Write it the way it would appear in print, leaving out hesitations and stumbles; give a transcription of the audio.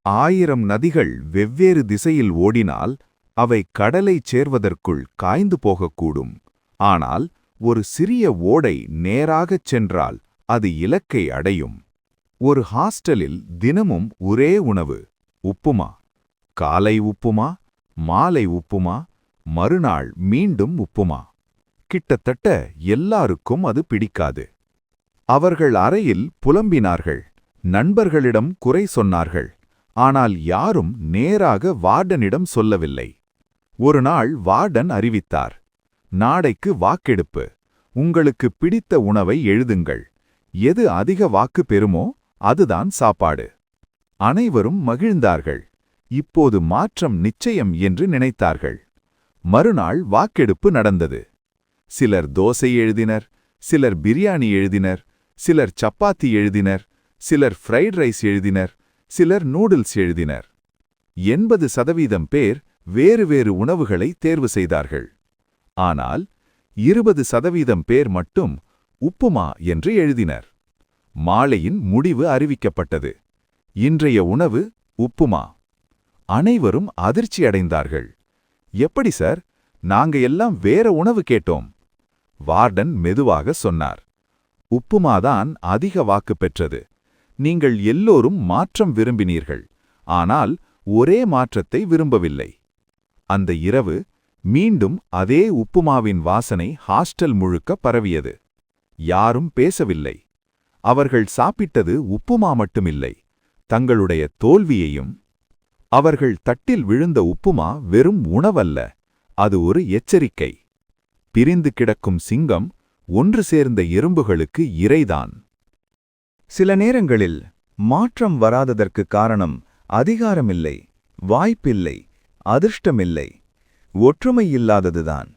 1000 நதிகள் வெவ்வேறு திசையில் ஓடினால் அவை கடலைச் சேர்வதற்குள் காய்ந்து போகக்கூடும். ஆனால் ஒரு சிறிய ஓடை நேராகச் சென்றால் அது இலக்கை அடையும். ஒரு ஹாஸ்டலில் தினமும் ஒரே உணவு, உப்புமா. காலை உப்புமா, மாலை உப்புமா, மறுநாள் மீண்டும் உப்புமா. கிட்டத்தட்ட எல்லாருக்கும் அது பிடிக்காது. அவர்கள் அறையில் புலம்பினார்கள், நண்பர்களிடம் குறை சொன்னார்கள். ஆனால் யாரும் நேராக வார்டனிடம் சொல்லவில்லை. ஒரு நாள் வார்டன் அறிவித்தார், நாளைக்கு வாக்கெடுப்பு. உங்களுக்கு பிடித்த உணவை எழுதுங்கள். எது அதிக வாக்கு பெறுமோ அதுதான் சாப்பாடு. அனைவரும் மகிழ்ந்தார்கள். இப்போது மாற்றம் நிச்சயம் என்று நினைத்தார்கள். மறுநாள் வாக்கெடுப்பு நடந்தது. சிலர் தோசை எழுதினர், சிலர் பிரியாணி எழுதினர், சிலர் சப்பாத்தி எழுதினர், சிலர் ஃப்ரைட் ரைஸ் எழுதினர், சிலர் நூடுல்ஸ் எழுதினர். 80% பேர் வேறு வேறு உணவுகளை தேர்வு செய்தார்கள். ஆனால் 20% பேர் மட்டும் உப்புமா என்று எழுதினர். மாலையின் முடிவு அறிவிக்கப்பட்டது. இன்றைய உணவு உப்புமா. அனைவரும் அதிர்ச்சி அடைந்தார்கள். எப்படி சார், நாங்க எல்லாம் வேற உணவு கேட்டோம். வார்டன் மெதுவாக சொன்னார், உப்புமாதான் அதிக வாக்கு பெற்றது. நீங்கள் எல்லோரும் மாற்றம் விரும்பினீர்கள், ஆனால் ஒரே மாற்றத்தை விரும்பவில்லை. அந்த இரவு மீண்டும் அதே உப்புமாவின் வாசனை ஹாஸ்டல் முழுக்க பரவியது. யாரும் பேசவில்லை. அவர்கள் சாப்பிட்டது உப்புமா மட்டுமில்லை, தங்களுடைய தோல்வியையும். அவர்கள் தட்டில் விழுந்த உப்புமா வெறும் உணவல்ல, அது ஒரு எச்சரிக்கை. பிரிந்து கிடக்கும் சிங்கம் ஒன்று சேர்ந்த எறும்புகளுக்கு இரைதான். சில நேரங்களில் மாற்றம் வராததற்கு காரணம் அதிகாரமில்லை, வாய்ப்பில்லை, அதிர்ஷ்டமில்லை, ஒற்றுமை இல்லாததுதான்.